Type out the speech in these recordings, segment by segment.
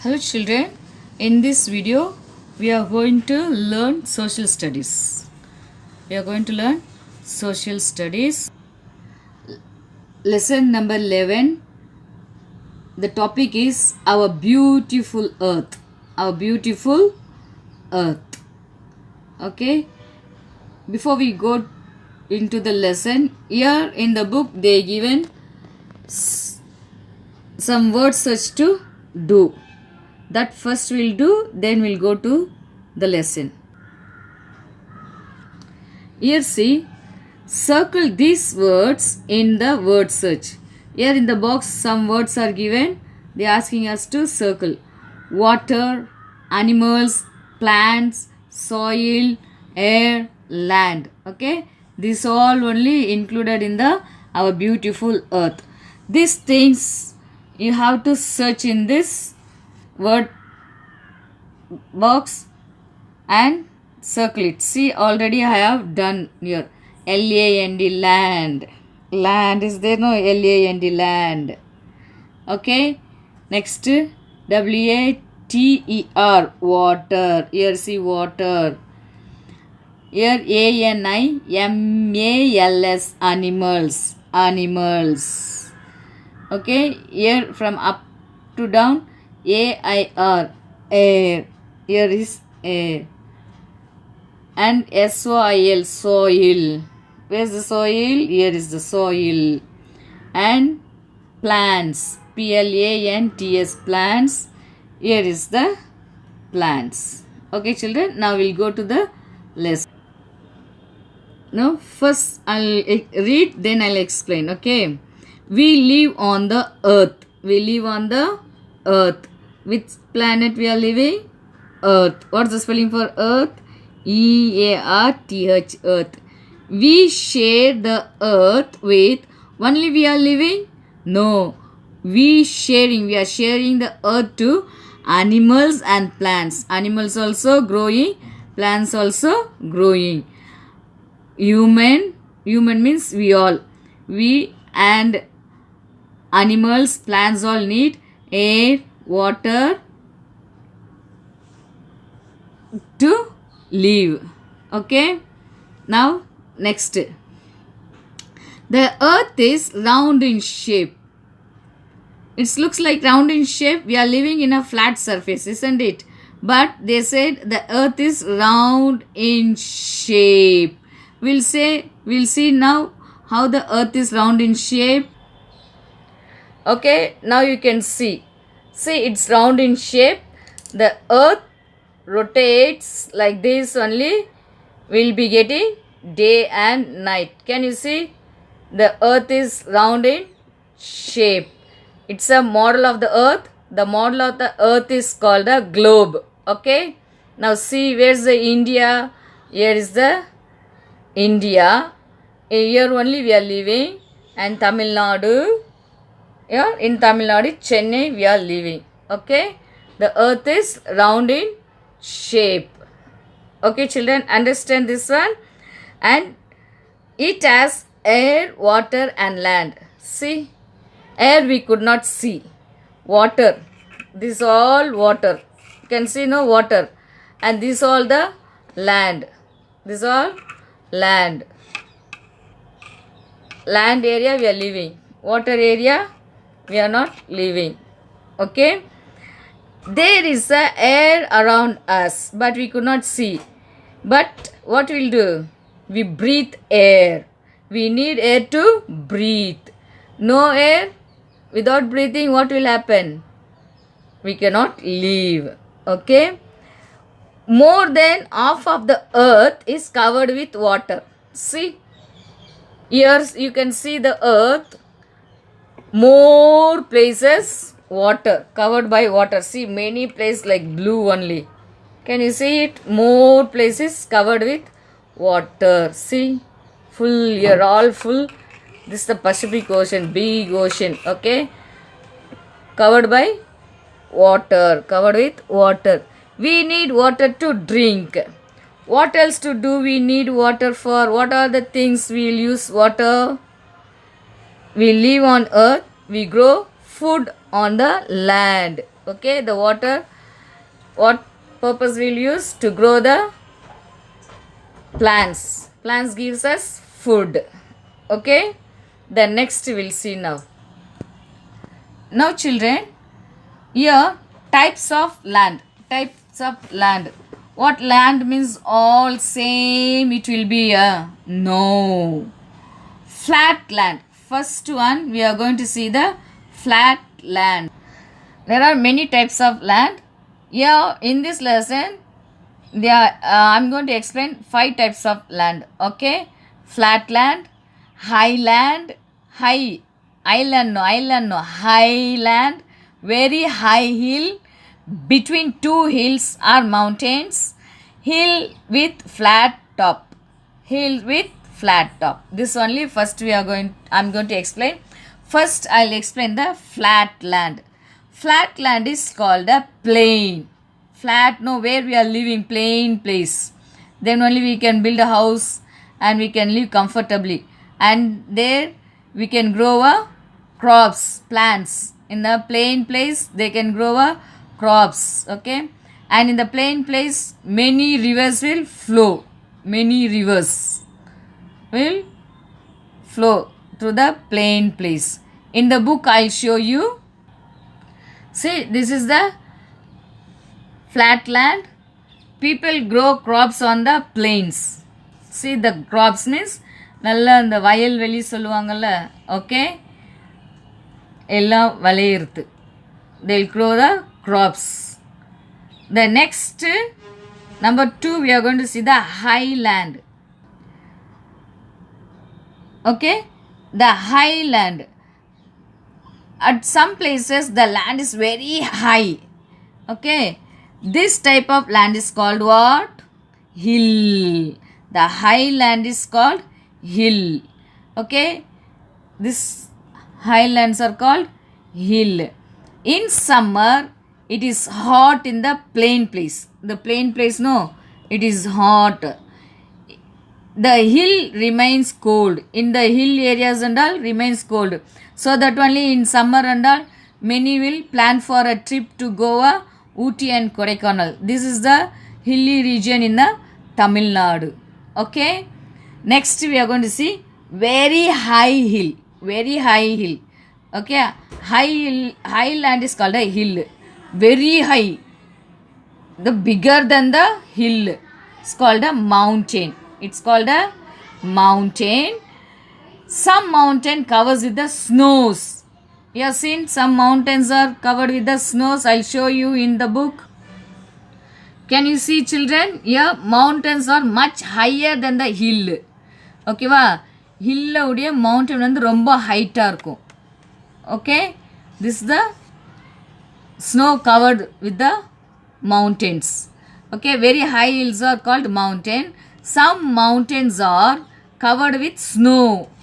Hello children, in this video we are going to learn social studies. We are going to learn social studies. Lesson number 11. The topic is our beautiful earth. Our beautiful earth. Okay. Before we go into the lesson, here in the book they given some word search to do. That first we'll do, then we'll go to the lesson. Here see, circle these words in the word search. Here in the box some words are given. They are asking us to circle. Water, animals, plants, soil, air, land. Okay. This all only included in the our beautiful earth. These things you have to search in this word box and circle it. See, already I have done here. L-A-N-D, land. Land is there, no? L-A-N-D, land. Okay. Next, W-A-T-E-R, water. Here see water. Here A-N-I-M-A-L-S, animals. Animals. Okay. Here from up to down, A-I-R, air. Here is air. And S-O-I-L, soil. Where's the soil? Here is the soil. And plants. P-L-A-N-T-S, plants. Here is the plants. Okay children, now we'll go to the lesson. Now first I'll read, then I'll explain. Okay. We live on the earth. We live on the earth. Which planet we are living? Earth. What's the spelling for earth? E-A-R-T-H, earth. We share the earth with only we are living? No. We are sharing the earth to animals and plants. Animals also growing, plants also growing. Human means we all. We and animals, plants all need air, water to live. Okay. Now next. The earth is round in shape. It looks like round in shape. We are living in a flat surface, isn't it? But they said the earth is round in shape. We'll see now how the earth is round in shape. Okay, now you can see. See, it's round in shape. The earth rotates like this only. We'll be getting day and night. Can you see? The earth is round in shape. It's a model of the earth. The model of the earth is called a globe. Okay. Now see, where's the India? Here is the India. Here only we are living. And Tamil Nadu. Here in Tamil Nadu, Chennai we are living. Okay. The earth is round in shape. Okay children, understand this one. And it has air, water and land. See, air we could not see. Water, this all water. You can see no water. And this all the land. This all land. Land area we are living. Water area we are not living. Okay. There is a air around us, but we could not see. But what we'll do? We breathe air. We need air to breathe. No air, without breathing, what will happen? We cannot live. Okay. More than half of the earth is covered with water. See, here you can see the earth. More places water, covered by water. See, many places like blue only. Can you see it? More places covered with water. See, full here, all full. This is the Pacific Ocean, big ocean. Okay, covered by water, covered with water. We need water to drink. What else to do we need water for? What are the things we will use water? We live on earth. We grow food on the land. Okay, the water, what purpose we'll use? To grow the plants. Plants gives us food. Okay, the next we'll see now. Now children, here types of land. Types of land. What land means all same it will be? No. Flat land. First one we are going to see the flat land. There are many types of land. Here in this lesson, I'm going to explain 5 types of land. Okay, flat land, highland, highland, very high hill, between 2 hills or mountains, hill with flat top, This only first I'm going to explain. First I'll explain the flat land. Flat land is called a plain. Flat, no, where we are living, plain place. Then only we can build a house and we can live comfortably. And there we can grow crops, plants. In the plain place, they can grow crops. Okay. And in the plain place, many rivers will flow. Many rivers will flow through the plain place. In the book, I'll show you. See, this is the flat land. People grow crops on the plains. See, the crops means நல்லா இந்த வயல்வெளி சொல்லுவாங்கல்ல. Okay, எல்லாம் விளையிறது. They'll grow the crops. The next, number 2, we are going to see the highland. Okay, the highland. At some places the land is very high. Okay, this type of land is called what? Hill. The highland is called hill. Okay, this highlands are called hill. In summer it is hot in the plain place. The plain place, no, it is hot. The hill remains cold. In the hill areas and all remains cold. So that only in summer and all, many will plan for a trip to Goa, Ooty and Kodaikanal. This is the hilly region in the Tamil Nadu. Okay. Next we are going to see very high hill. Very high hill. Okay. High land is called a hill. Very high. The bigger than the hill. It's called a mountain. It's called a mountain. Some mountain covers with the snows. You have seen some mountains are covered with the snows. I'll show you in the book. Can you see, children? Here mountains are much higher than the hill. Okay va? Hill udiya mountain வந்து ரொம்ப height இருக்கும். Okay? This is the snow covered with the mountains. Okay, very high hills are called mountain. Some mountains are covered with snow.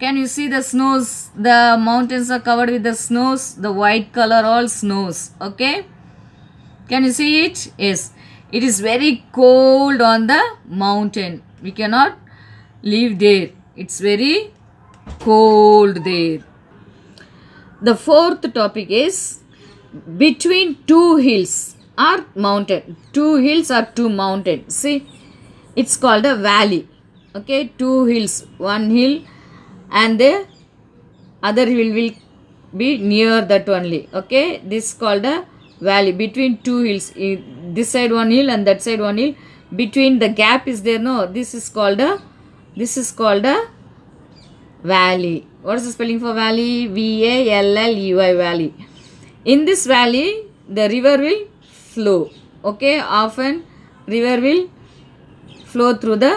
Can you see the snows? The mountains are covered with the snows. The white color, all snows. Okay. Can you see it? Yes. It is very cold on the mountain. We cannot live there. It's very cold there. The 4th topic is between 2 hills or mountain. 2 hills or 2 mountains. See, it's called a valley. Okay, 2 hills. One hill and the other hill will be near that only. Okay, this is called a valley. Between 2 hills, this side one hill and that side one hill, between the gap is there, no, this is called a valley. What is the spelling for valley? V-A-L-L-E-Y, valley. In this valley the river will flow. Okay, often river will flow through the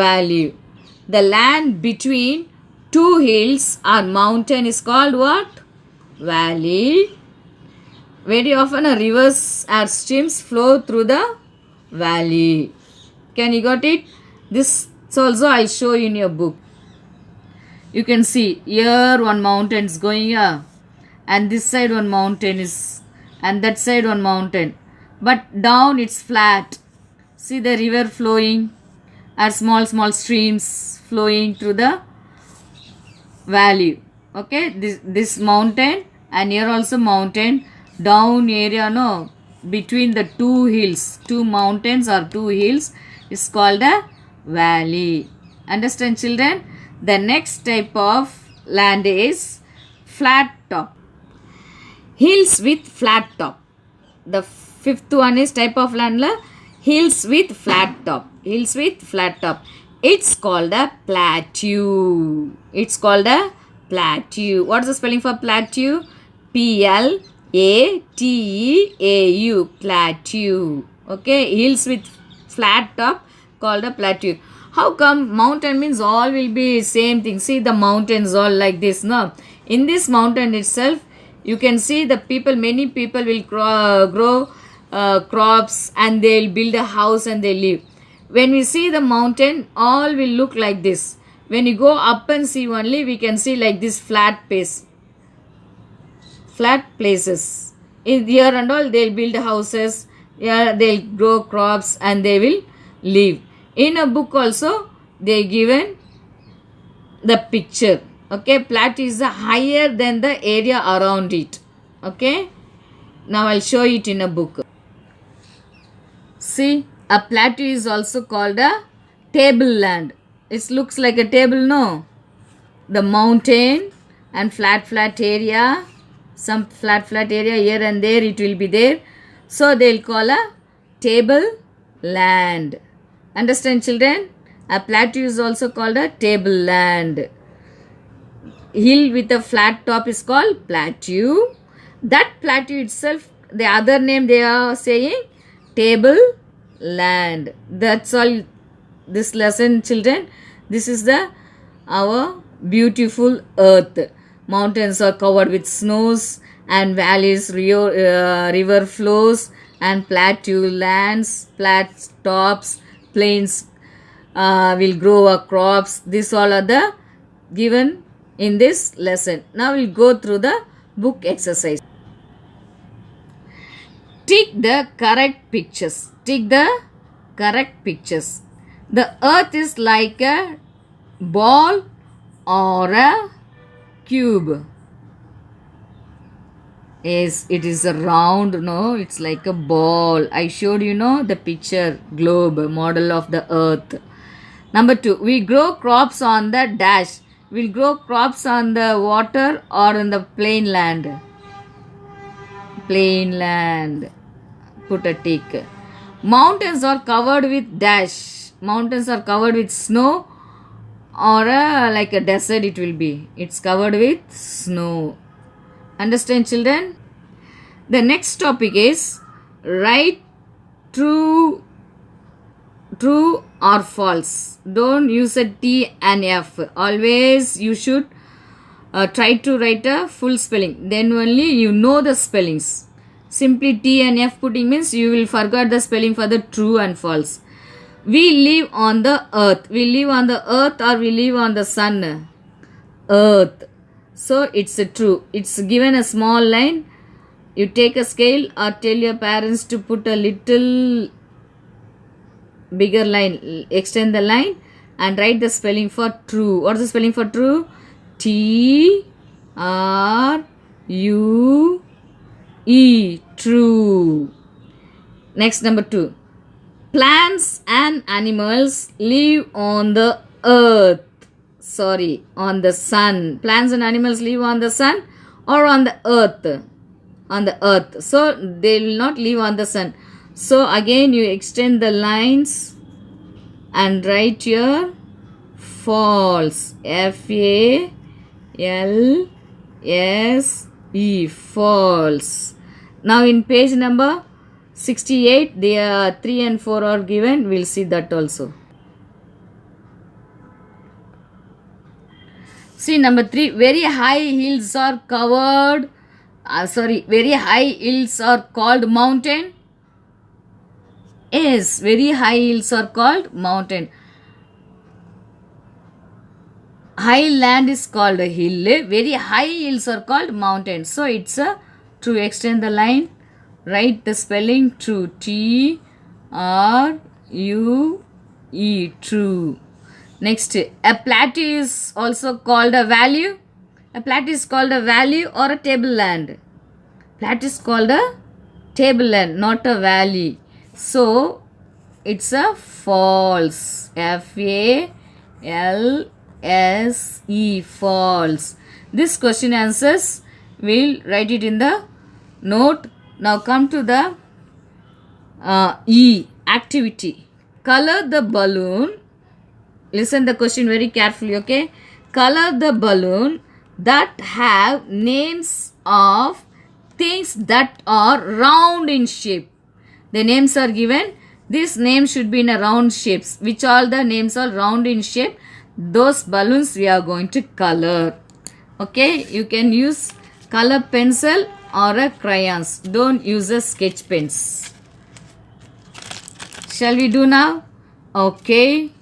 valley. The land between 2 hills or mountain is called what? Valley. Very often rivers or streams flow through the valley. Can you got it? This also I'll show you in your book. You can see here one mountain is going here and this side one mountain is and that side one mountain. But down it's flat. See the river flowing or small streams flowing through the valley. Okay, this mountain and here also mountain down area, no, between the two hills, two mountains or two hills is called a valley. Understand, children? The next type of land is flat top. Hills with flat top. The fifth one is type of land, hills with flat top. Hills with flat top. It's called a plateau. It's called a plateau. What is the spelling for plateau? Plateau. Plateau. Okay, hills with flat top called a plateau. How come mountain means all will be same thing? See the mountains all like this, no? In this mountain itself, you can see the people, many people will grow crops and they'll build a house and they live. When we see the mountain, all will look like this. When you go up and see only, we can see like this flat places. In here and all, they'll build houses, yeah, they'll grow crops and they will live. In a book also, they given the picture. Okay, plateau is higher than the area around it. Okay, now I'll show it in a book. See, a plateau is also called a tableland. It looks like a table, no? The mountain and flat area, some flat area here and there it will be there. So they'll call a tableland. Understand, children? A plateau is also called a tableland. Hill with a flat top is called plateau. That plateau itself, the other name they are saying tableland. That's all this lesson, children. This is our beautiful earth. Mountains are covered with snows and valleys, river flows and plateau lands, flat tops, plains will grow crops. These all are the given in this lesson. Now we'll go through the book exercise. Tick the correct pictures. Tick the correct pictures. The earth is like a ball or a cube. Yes, it is a round, no, it's like a ball. I showed you, know, the picture, globe, model of the earth. Number 2, we grow crops on the dash. We'll grow crops on the water or in the plain land. Plain land. Put a tick. Mountains are covered with dash. Mountains are covered with snow or like a desert it will be. It's covered with snow. Understand, children? The next topic is write true or false. Don't use a T and F. Always you should try to write a full spelling. Then only you know the spellings. Simply T and F putting means you will forget the spelling for the true and false. We live on the earth. We live on the earth or we live on the sun? Earth. So it's a true. It's given a small line. You take a scale or tell your parents to put a little bigger line. Extend the line and write the spelling for true. What's the spelling for true? T-R-U-E. True. Next, number 2. Plants and animals live on the earth. Sorry, on the sun. Plants and animals live on the sun or on the earth. On the earth. So they will not live on the sun. So again you extend the lines and write your false. F-A-L-S-E. False. Now in page number 68, there 3 and 4 are given. We'll see that also. See number 3. Very high hills are covered. Very high hills are called mountain. Yes, very high hills are called mountain. High land is called a hill. Very high hills are called mountains. So it's a true. Extend the line. Write the spelling true. T-R-U-E. True. Next, a plateau is also called a valley. A plateau is called a valley or a tableland. Flat is called a tableland, not a valley. So it's a false. F-A-L-S-E, false. This question answers, we'll write it in the note. Now come to the E, activity. Color the balloon. Listen the question very carefully, okay? Color the balloon that have names of things that are round in shape. The names are given. These names should be in a round shapes. Which all the names are round in shape, those balloons we are going to color. Okay, you can use color pencil or a crayons. Don't use a sketch pens. Shall we do now? Okay.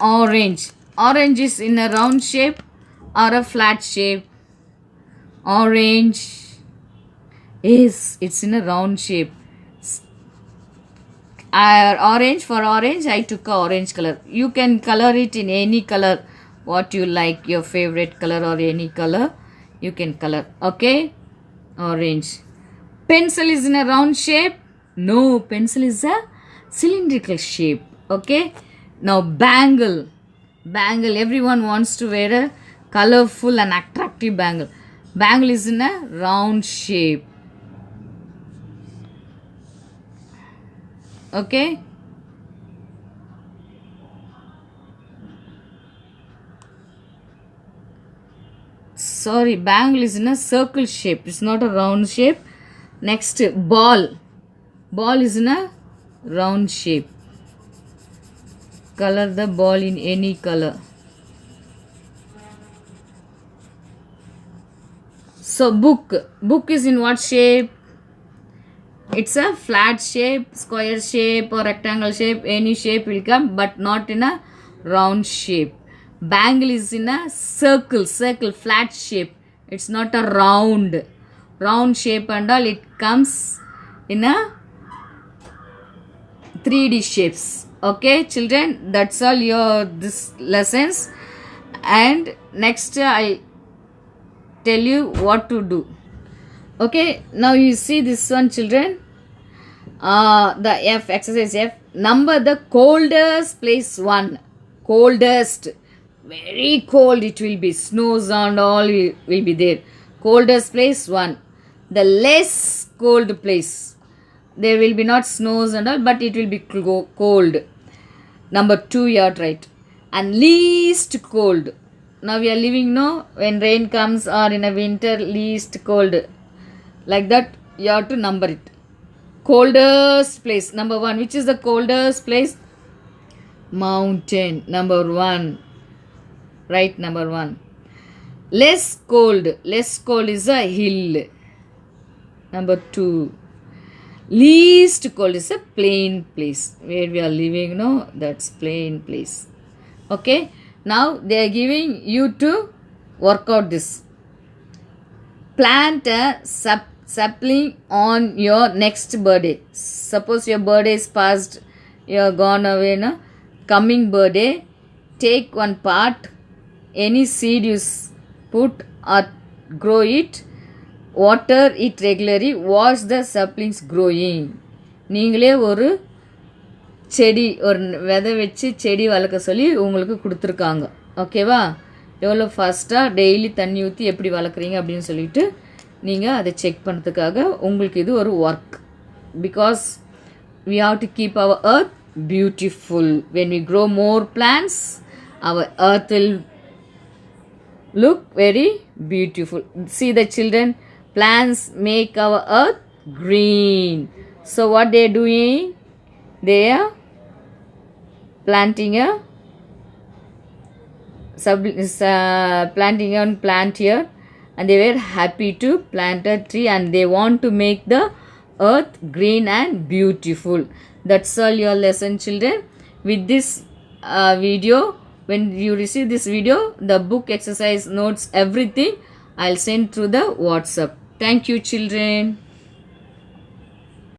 Orange. Orange is in a round shape or a flat shape. Orange. Yes, it's in a round shape. Orange, for orange I took a orange color. You can color it in any color what you like, your favorite color or any color you can color. Okay, orange. Pencil is in a round shape. No, pencil is a cylindrical shape. Okay, now bangle. Bangle, everyone wants to wear a colorful and attractive bangle. Bangle is in a round shape. Okay, sorry, bangle is in a circle shape. It's not a round shape. Next, ball. Ball is in a round shape. Color the ball in any color. So book. Book is in what shape? It's a flat shape, square shape or rectangle shape. Any shape will come, but not in a round shape. Bangle is in a circle, flat shape. It's not a round shape and all. It comes in a 3D shapes. Okay, children, that's all your this lessons. And next I tell you what to do. Okay, now you see this one, children. The F, exercise F. Number the coldest place 1. Coldest. Very cold it will be. Snows and all will be there. Coldest place 1. The less cold place. There will be not snows and all, but it will be cold. Number 2 you are right. And least cold. Now we are living, no, when rain comes or in a winter, least cold. Like that you have to number it. Coldest place, number 1. Which is the coldest place? Mountain, number 1. Right, number 1. Less cold is a hill. Number 2. Least cold is a plain place. Where we are living, no, that's plain place. Okay, now they are giving you to work out this. Plant a sapling on your next birthday. Suppose your birthday is past, you are gone away, no? Coming birthday, take one part, any seed you put or grow it, water it regularly, watch the saplings growing. நீங்களே ஒரு செடி, ஒரு விதை வச்சு செடி வளர்க்க சொல்லி உங்களுக்கு கொடுத்துருக்காங்க. ஓகேவா? எவ்வளோ ஃபாஸ்ட்டாக டெய்லி தண்ணி ஊற்றி எப்படி வளர்க்குறீங்க அப்படின்னு சொல்லிட்டு நீங்கள் அதை செக் பண்ணுறதுக்காக உங்களுக்கு இது ஒரு work. Because we have to keep our earth beautiful. When we grow more plants, our earth will look very beautiful. See the children, plants make our earth green. So what they are doing? They are planting a plant here, and they were happy to plant a tree, and they want to make the earth green and beautiful. That's all your lesson, children. With this video, when you receive this video, the book, exercise, notes, everything I'll send through the WhatsApp. Thank you, children.